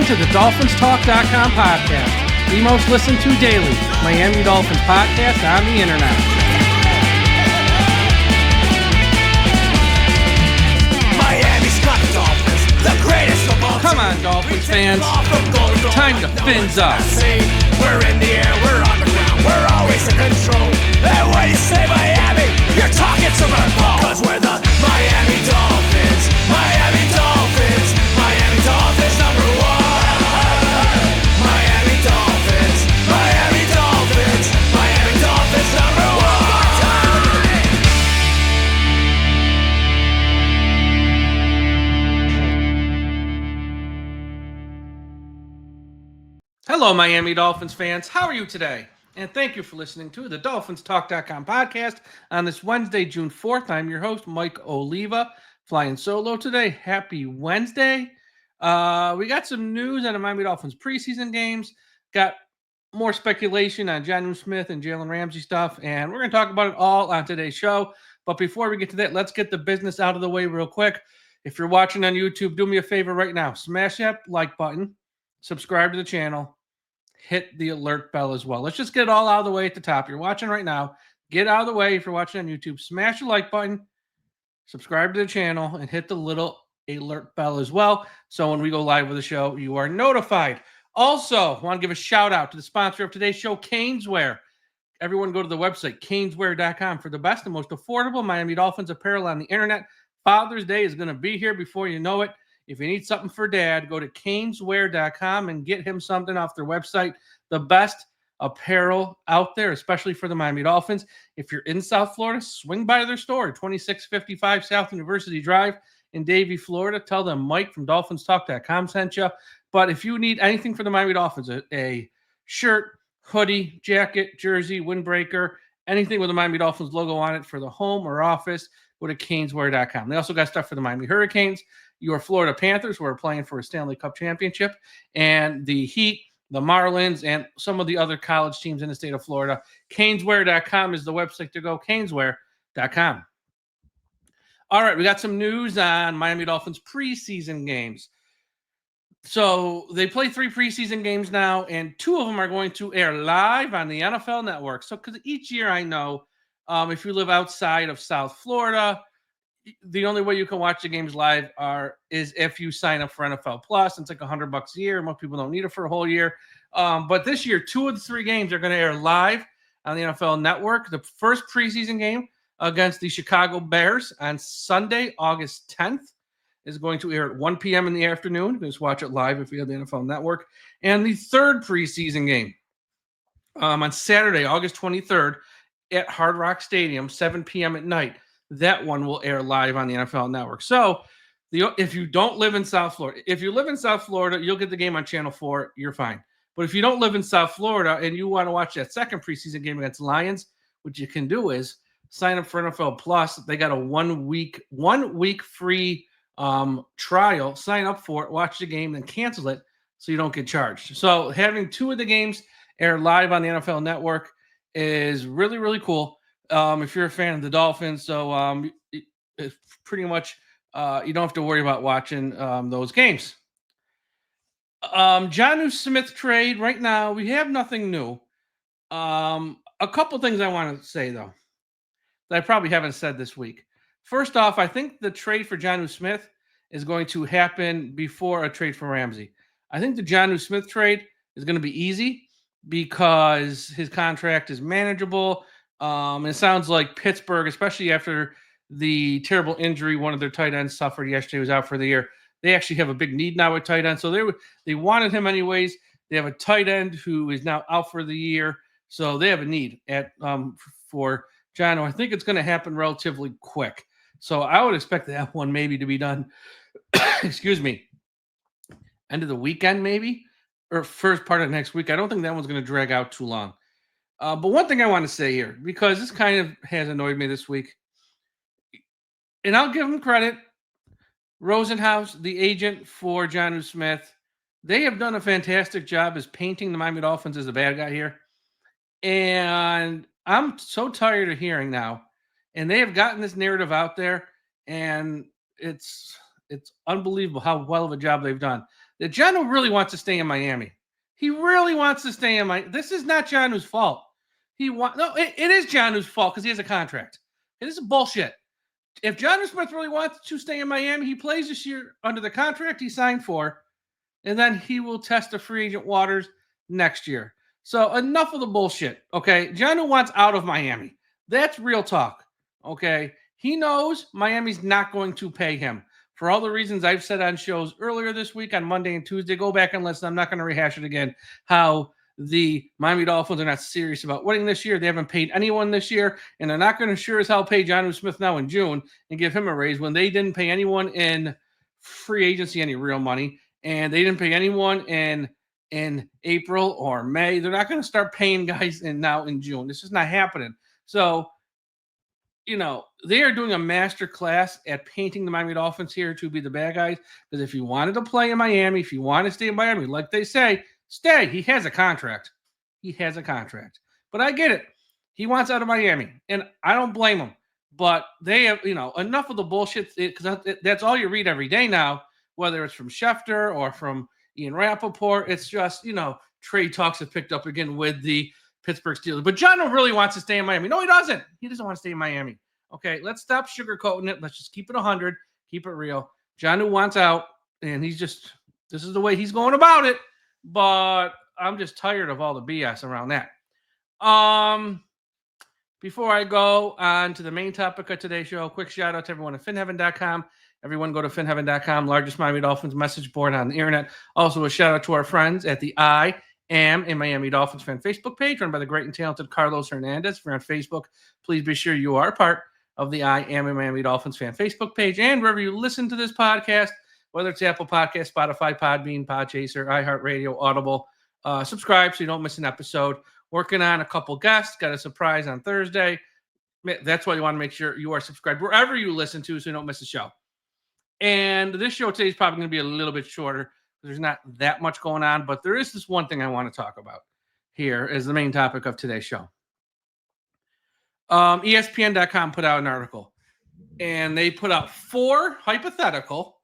to the DolphinsTalk.com podcast, the most listened to daily Miami Dolphins podcast on the internet. Miami's got the Dolphins, the greatest of all. Come on, Dolphins fans. Time to fins up. We're in the air, we're on the ground, we're always in control. And when you say Miami, you're talking Super Bowl. Cause we're the Miami Dolphins, Miami Dolphins, Miami Dolphins number one. Miami Dolphins, Miami Dolphins, Miami Dolphins number one. Hello, Miami Dolphins fans. How are you today? And thank you for listening to the DolphinsTalk.com podcast on this Wednesday, June 4th. I'm your host, Mike Oliva, flying solo today. Happy Wednesday. We got some news on the Miami Dolphins preseason games. Got more speculation on Jonnu Smith and Jalen Ramsey stuff, and we're going to talk about it all on today's show. But before we get to that, let's get the business out of the way real quick. If you're watching on YouTube, do me a favor right now. Smash that like button, subscribe to the channel, hit the alert bell as well. Let's just get it all out of the way at the top. You're watching right now. Get out of the way if you're watching on YouTube. Smash the like button, subscribe to the channel, and hit the little alert bell as well. So when we go live with the show, you are notified. Also, want to give a shout out to the sponsor of today's show, Caneswear. Everyone go to the website, caneswear.com, for the best and most affordable Miami Dolphins apparel on the internet. Father's Day is going to be here before you know it. If you need something for dad, go to caneswear.com and get him something off their website. The best apparel out there, especially for the Miami Dolphins. If you're in South Florida, swing by their store, 2655 South University Drive in Davie, Florida. Tell them Mike from DolphinsTalk.com sent you. But if you need anything for the Miami Dolphins, a shirt, hoodie, jacket, jersey, windbreaker, anything with the Miami Dolphins logo on it for the home or office, go to caneswear.com. They also got stuff for the Miami Hurricanes, your Florida Panthers, who are playing for a Stanley Cup championship, and the Heat, the Marlins, and some of the other college teams in the state of Florida. Caneswear.com is the website to go, caneswear.com. All right, we got some news on Miami Dolphins preseason games. So they play 3 preseason games now, and 2 of them are going to air live on the NFL Network. So because each year I know if you live outside of South Florida, the only way you can watch the games live is if you sign up for NFL Plus. It's like $100 a year. Most people don't need it for a whole year. But this year, 2 of the 3 games are going to air live on the NFL Network. The first preseason game against the Chicago Bears on Sunday, August 10th, is going to air at 1 p.m. in the afternoon. You can just watch it live if you have the NFL Network. And the third preseason game on Saturday, August 23rd, at Hard Rock Stadium, 7 p.m. at night. That one will air live on the NFL Network. So if you don't live in South Florida, if you live in South Florida, you'll get the game on Channel 4. You're fine. But if you don't live in South Florida and you want to watch that second preseason game against Lions, what you can do is sign up for NFL Plus. They got a one week free trial. Sign up for it, watch the game, then cancel it so you don't get charged. So having 2 of the games air live on the NFL Network is really, really cool. If you're a fan of the Dolphins, so it's pretty much you don't have to worry about watching those games. Jonnu Smith trade right now, we have nothing new. A couple things I want to say though that I probably haven't said this week. First off, I think the trade for Jonnu Smith is going to happen before a trade for Ramsey. I think the Jonnu Smith trade is going to be easy because his contract is manageable. And it sounds like Pittsburgh, especially after the terrible injury one of their tight ends suffered yesterday, was out for the year. They actually have a big need now at tight end. So they wanted him anyways. They have a tight end who is now out for the year. So they have a need for Jonnu. I think it's going to happen relatively quick. So I would expect that one maybe to be done, excuse me, end of the weekend maybe, or first part of next week. I don't think that one's going to drag out too long. But one thing I want to say here, because this kind of has annoyed me this week, and I'll give him credit, Rosenhaus, the agent for Jonnu Smith, they have done a fantastic job as painting the Miami Dolphins as a bad guy here. And I'm so tired of hearing now, and they have gotten this narrative out there, and it's unbelievable how well of a job they've done. that Jonnu really wants to stay in Miami. He really wants to stay in Miami. This is not Jonnu's fault. It is Jonnu's fault because he has a contract. This is bullshit. If Jonnu Smith really wants to stay in Miami, he plays this year under the contract he signed for, and then he will test the free agent waters next year. So enough of the bullshit, okay? Jonnu wants out of Miami. That's real talk, okay? He knows Miami's not going to pay him. For all the reasons I've said on shows earlier this week on Monday and Tuesday, go back and listen. I'm not going to rehash it again, how the Miami Dolphins are not serious about winning this year. They haven't paid anyone this year, and they're not going to sure as hell pay Jonnu Smith now in June and give him a raise when they didn't pay anyone in free agency any real money, and they didn't pay anyone in April or May. They're not going to start paying guys now in June. This is not happening. So, they are doing a master class at painting the Miami Dolphins here to be the bad guys. Because if you wanted to play in Miami, if you want to stay in Miami, like they say, stay. He has a contract. But I get it. He wants out of Miami, and I don't blame him. But they have, enough of the bullshit, because that's all you read every day now, whether it's from Schefter or from Ian Rappaport. It's just, trade talks have picked up again with the Pittsburgh Steelers. But Jonnu really wants to stay in Miami. No, he doesn't. He doesn't want to stay in Miami. Okay, let's stop sugarcoating it. Let's just keep it 100. Keep it real. Jonnu wants out, and this is the way he's going about it. But I'm just tired of all the BS around that. Before I go on to the main topic of today's show, quick shout out to everyone at finheaven.com. Everyone go to finheaven.com, largest Miami Dolphins message board on the internet. Also a shout out to our friends at the I Am a Miami Dolphins fan Facebook page run by the great and talented Carlos Hernandez. If you're on Facebook, please be sure you are part of the I Am a Miami Dolphins fan Facebook page. And wherever you listen to this podcast, whether it's Apple Podcast, Spotify, Podbean, Podchaser, iHeartRadio, Audible, subscribe so you don't miss an episode. Working on a couple guests. Got a surprise on Thursday. That's why you want to make sure you are subscribed wherever you listen to so you don't miss a show. And this show today is probably going to be a little bit shorter. There's not that much going on, but there is this one thing I want to talk about here as the main topic of today's show. ESPN.com put out an article, and they put out 4 hypothetical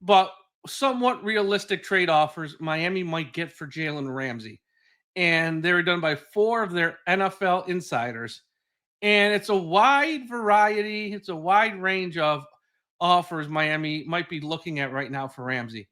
but somewhat realistic trade offers Miami might get for Jalen Ramsey. And they were done by 4 of their NFL insiders. And it's a wide variety. It's a wide range of offers Miami might be looking at right now for Ramsey.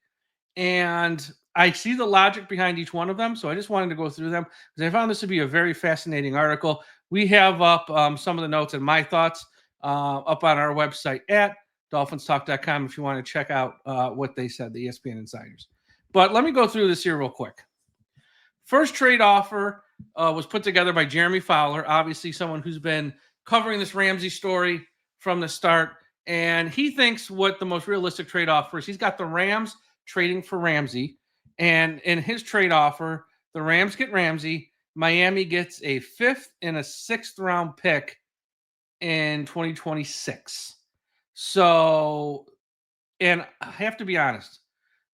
And I see the logic behind each one of them. So I just wanted to go through them because I found this to be a very fascinating article. We have up some of the notes and my thoughts up on our website at DolphinsTalk.com if you want to check out what they said, the ESPN insiders. But let me go through this here real quick. First trade offer was put together by Jeremy Fowler, obviously someone who's been covering this Ramsey story from the start. And he thinks what the most realistic trade offer is. He's got the Rams trading for Ramsey. And in his trade offer, the Rams get Ramsey. Miami gets a 5th and a 6th round pick in 2026. So, and I have to be honest,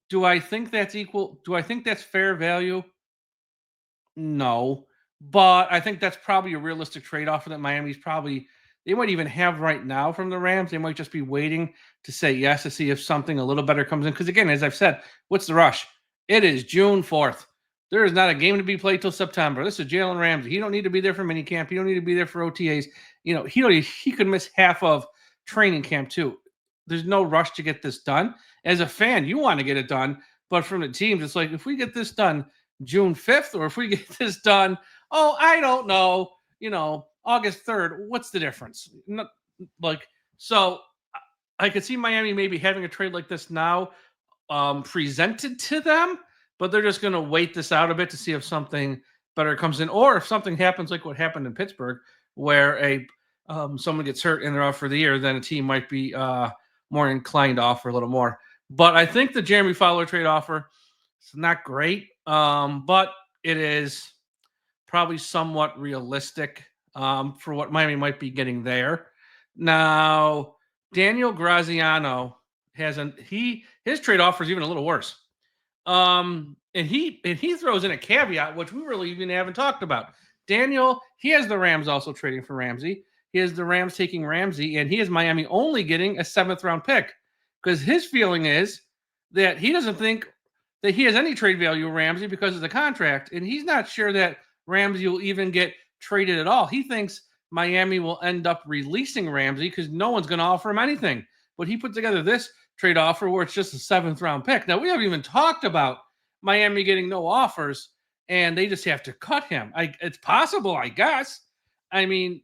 do I think that's equal? Do I think that's fair value? No, but I think that's probably a realistic trade offer that Miami's probably, they might even have right now from the Rams. They might just be waiting to say yes to see if something a little better comes in. Because again, as I've said, what's the rush? It is June 4th. There is not a game to be played till September. This is Jalen Ramsey. He don't need to be there for minicamp. He don't need to be there for OTAs. He could miss half of training camp too. There's no rush to get this done. As a fan, you want to get it done. But from the teams, it's like, if we get this done June 5th, or if we get this done, I don't know, August 3rd, what's the difference? So I could see Miami maybe having a trade like this now presented to them, but they're just going to wait this out a bit to see if something better comes in, or if something happens like what happened in Pittsburgh, where someone gets hurt and they're out for the year, then a team might be more inclined to offer a little more. But I think the Jeremy Fowler trade offer, it's not great, but it is probably somewhat realistic for what Miami might be getting there. Now, Daniel Graziano his trade offer is even a little worse. And he throws in a caveat, which we really even haven't talked about. Daniel, he has the Rams also trading for Ramsey. He has the Rams taking Ramsey, and he has Miami only getting a 7th round pick, because his feeling is that he doesn't think that he has any trade value, Ramsey, because of the contract. And he's not sure that Ramsey will even get traded at all. He thinks Miami will end up releasing Ramsey because no one's going to offer him anything. But he put together this trade offer where it's just a 7th-round pick. Now, we haven't even talked about Miami getting no offers, and they just have to cut him. It's possible, I guess. I mean,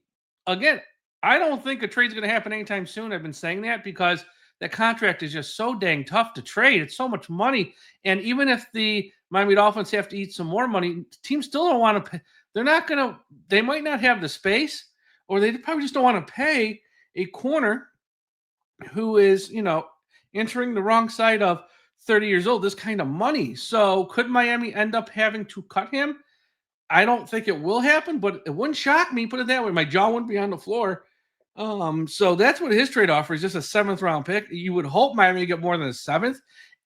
again, I don't think a trade's going to happen anytime soon. I've been saying that because that contract is just so dang tough to trade. It's so much money. And even if the Miami Dolphins have to eat some more money, teams still don't want to pay. They're not going to, they might not have the space, or they probably just don't want to pay a corner who is, entering the wrong side of 30 years old, this kind of money. So could Miami end up having to cut him? I don't think it will happen, but it wouldn't shock me. Put it that way. My jaw wouldn't be on the floor. So that's what his trade offer is, just a 7th-round pick. You would hope Miami get more than a 7th.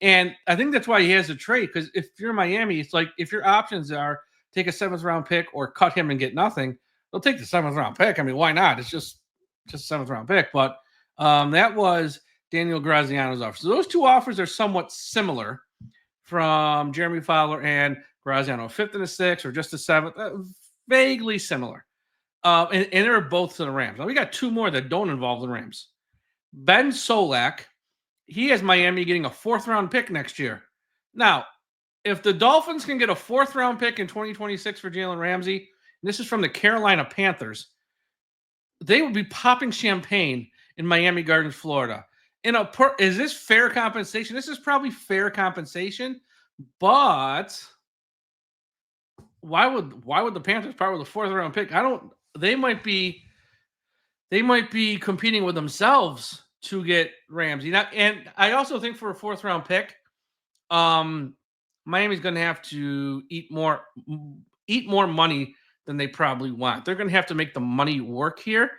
And I think that's why he has a trade, because if you're Miami, it's like if your options are take a 7th-round pick or cut him and get nothing, they'll take the 7th-round pick. I mean, why not? It's just a 7th-round pick. But that was Daniel Graziano's offer. So those two offers are somewhat similar from Jeremy Fowler and Graziano, 5th and a 6th or just a 7th, vaguely similar. And they're both to the Rams. Now, we got two more that don't involve the Rams. Ben Solak, he has Miami getting a 4th-round pick next year. Now, if the Dolphins can get a 4th-round pick in 2026 for Jalen Ramsey, and this is from the Carolina Panthers, they would be popping champagne in Miami Gardens, Florida. Is this fair compensation? This is probably fair compensation, but why would the Panthers part with a 4th-round pick? They might be competing with themselves to get Ramsey. Now, and I also think for a 4th-round pick, Miami's going to have to eat more money than they probably want. They're going to have to make the money work here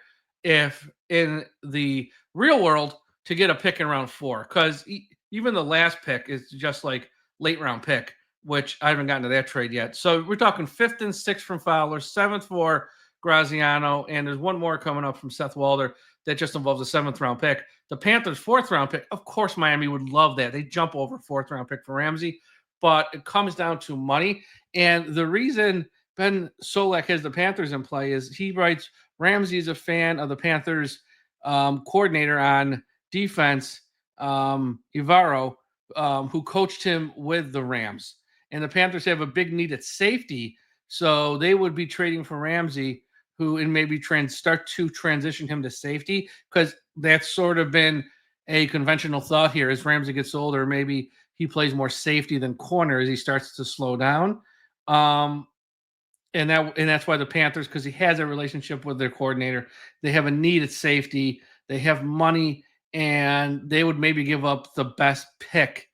if in the real world to get a pick in round 4, because even the last pick is just like late round pick, which I haven't gotten to that trade yet. So we're talking 5th and 6th from Fowler, 7th for Graziano, and there's one more coming up from Seth Walder that just involves a 7th-round pick. The Panthers' 4th-round pick, of course, Miami would love that. They jump over 4th-round pick for Ramsey, but it comes down to money. And the reason Ben Solak has the Panthers in play is he writes Ramsey is a fan of the Panthers coordinator on defense, Ivaro, who coached him with the Rams. And the Panthers have a big need at safety, so they would be trading for Ramsey, who and maybe start to transition him to safety, because that's sort of been a conventional thought here. As Ramsey gets older, maybe he plays more safety than corner as he starts to slow down. And that's why the Panthers, because he has a relationship with their coordinator, they have a need at safety, they have money, and they would maybe give up the best pick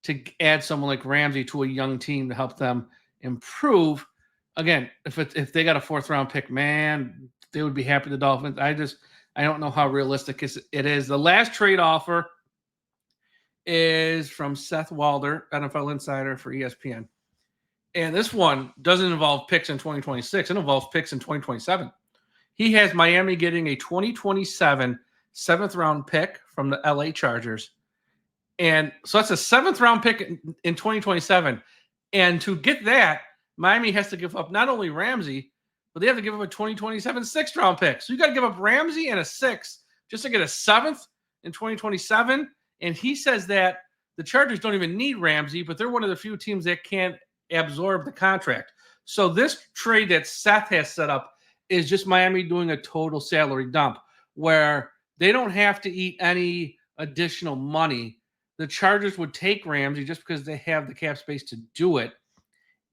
to add someone like Ramsey to a young team to help them improve. Again, if they got a 4th-round pick, man, they would be happy, the Dolphins. I don't know how realistic it is. The last trade offer is from Seth Walder, NFL Insider for ESPN. And this one doesn't involve picks in 2026. It involves picks in 2027. He has Miami getting a 2027 7th-round pick from the LA Chargers. And so that's a 7th-round pick in 2027. And to get that, Miami has to give up not only Ramsey, but they have to give up a 2027 6th-round pick. So you got to give up Ramsey and a 6th just to get a 7th in 2027. And he says that the Chargers don't even need Ramsey, but they're one of the few teams that can't absorb the contract. So this trade that Seth has set up is just Miami doing a total salary dump where they don't have to eat any additional money. The Chargers would take Ramsey just because they have the cap space to do it.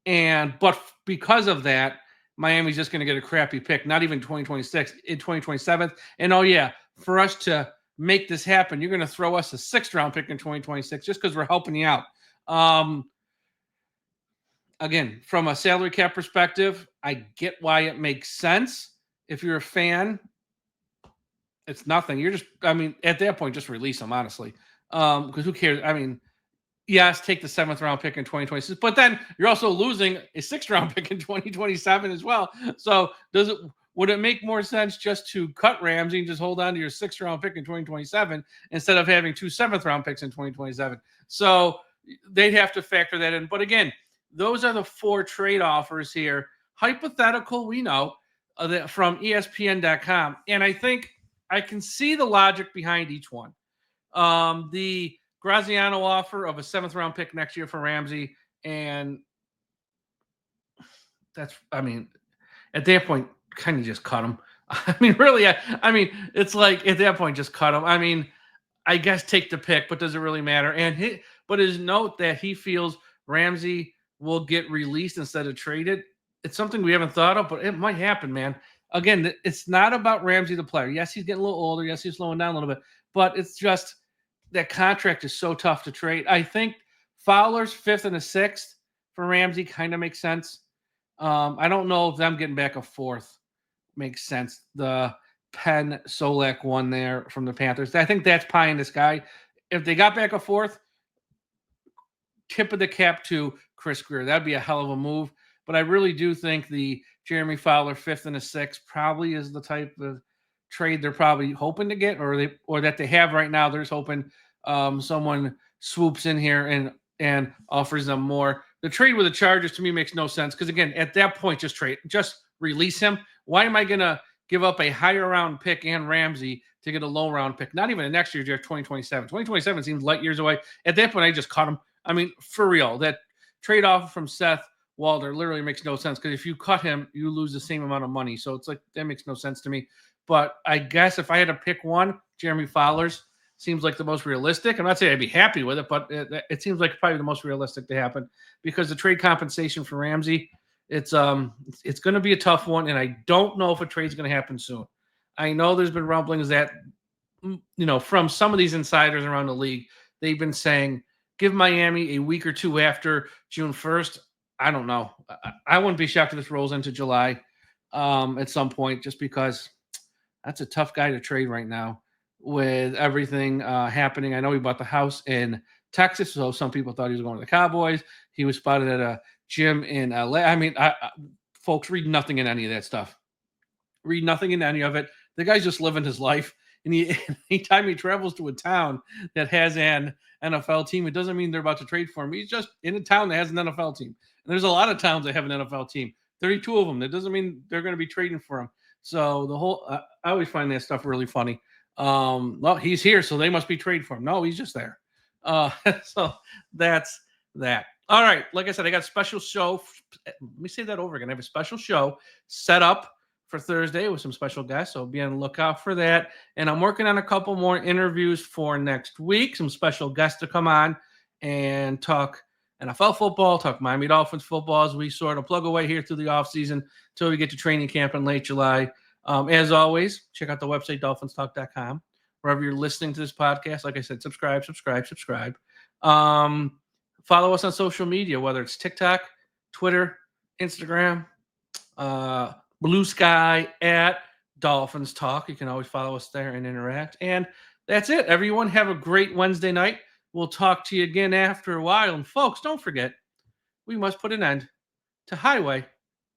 But because of that, Miami's just going to get a crappy pick, not even 2026, in 2027. And oh yeah, for us to make this happen, you're going to throw us a 6th-round pick in 2026 just because we're helping you out. Again, from a salary cap perspective, I get why it makes sense. If you're a fan, it's nothing. At that point, just release them, honestly. Because who cares? Yes, take the 7th-round pick in 2026, but then you're also losing a 6th-round pick in 2027 as well. So would it make more sense just to cut Ramsey and just hold on to your 6th-round pick in 2027 instead of having 2 7th-round picks in 2027? So they'd have to factor that in. But again, those are the 4 trade offers here. Hypothetical, we know, from ESPN.com. And I think I can see the logic behind each one. The Graziano offer of a 7th round pick next year for Ramsey. And that's, I mean, at that point, kind of just cut him. I mean, really, I mean, it's like at that point, just cut him. I mean, I guess take the pick, but does it really matter? And but his note that he feels Ramsey will get released instead of traded. It's something we haven't thought of, but it might happen, man. Again, it's not about Ramsey the player. Yes, he's getting a little older. Yes, he's slowing down a little bit, but it's just that contract is so tough to trade. I think Fowler's 5th and a 6th for Ramsey kind of makes sense. I don't know if them getting back a 4th makes sense. The Penn Solak one there from the Panthers. I think that's pie in the sky. If they got back a 4th, tip of the cap to Chris Greer. That'd be a hell of a move. But I really do think the Jeremy Fowler 5th and a 6th probably is the type of trade they're probably hoping to get, or that they have right now. They're just hoping someone swoops in here and offers them more. The trade with the Chargers to me makes no sense because, again, at that point, just release him. Why am I going to give up a higher round pick and Ramsey to get a low round pick? Not even next year, 2027. 2027 seems light years away. At that point, I just cut him. I mean, for real, that trade off from Seth Walder literally makes no sense because if you cut him, you lose the same amount of money. So it's like, that makes no sense to me. But I guess if I had to pick one, Jeremy Fowler's seems like the most realistic. I'm not saying I'd be happy with it, but it seems like probably the most realistic to happen because the trade compensation for Ramsey, it's going to be a tough one, and I don't know if a trade's going to happen soon. I know there's been rumblings that, from some of these insiders around the league, they've been saying, give Miami a week or two after June 1st. I don't know. I wouldn't be shocked if this rolls into July at some point, just because that's a tough guy to trade right now with everything happening. I know he bought the house in Texas, so some people thought he was going to the Cowboys. He was spotted at a gym in LA. I mean, folks, read nothing in any of that stuff. Read nothing in any of it. The guy's just living his life. And anytime he travels to a town that has an NFL team, it doesn't mean they're about to trade for him. He's just in a town that has an NFL team. And there's a lot of towns that have an NFL team. 32 of them. That doesn't mean they're going to be trading for him. So the whole, I always find that stuff really funny. Well, he's here, so they must be trading for him. No, he's just there. So that's that. All right. Like I said, I got a special show. Let me say that over again. I have a special show set up for Thursday with some special guests. So be on the lookout for that. And I'm working on a couple more interviews for next week. Some special guests to come on and talk NFL football, talk Miami Dolphins football as we sort of plug away here through the offseason until we get to training camp in late July. As always, check out the website, DolphinsTalk.com. Wherever you're listening to this podcast, like I said, subscribe. Follow us on social media, whether it's TikTok, Twitter, Instagram, Blue Sky at Dolphins Talk. You can always follow us there and interact. And that's it. Everyone have a great Wednesday night. We'll talk to you again after a while. And folks, don't forget, we must put an end to highway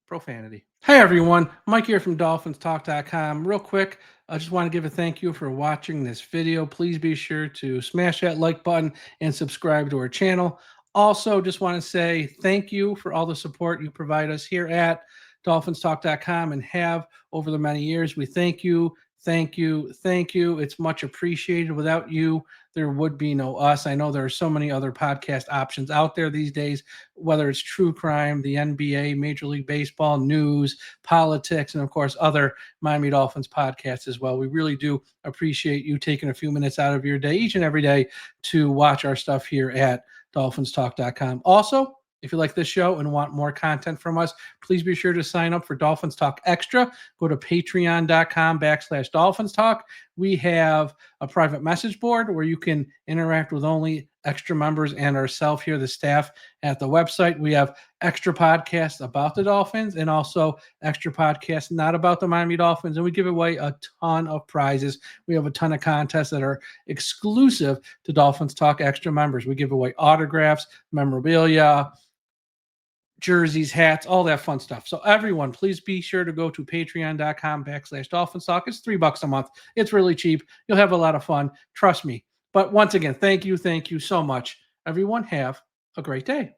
profanity. Hey everyone, Mike here from DolphinsTalk.com. Real quick, I just want to give a thank you for watching this video. Please be sure to smash that like button and subscribe to our channel. Also, just want to say thank you for all the support you provide us here at DolphinsTalk.com and have over the many years. We thank you. It's much appreciated. Without you, there would be no us. I know there are so many other podcast options out there these days, whether it's true crime, the NBA, Major League Baseball, news, politics, and of course, other Miami Dolphins podcasts as well. We really do appreciate you taking a few minutes out of your day, each and every day, to watch our stuff here at DolphinsTalk.com. Also, if you like this show and want more content from us, please be sure to sign up for Dolphins Talk Extra. Go to patreon.com/Dolphins Talk. We have a private message board where you can interact with only extra members and ourselves here, the staff at the website. We have extra podcasts about the Dolphins and also extra podcasts not about the Miami Dolphins. And we give away a ton of prizes. We have a ton of contests that are exclusive to Dolphins Talk Extra members. We give away autographs, memorabilia, jerseys, hats, all that fun stuff. So everyone, please be sure to go to patreon.com/Dolphins Talk. It's $3 a month. It's really cheap. You'll have a lot of fun. Trust me. But once again, thank you so much. Everyone have a great day.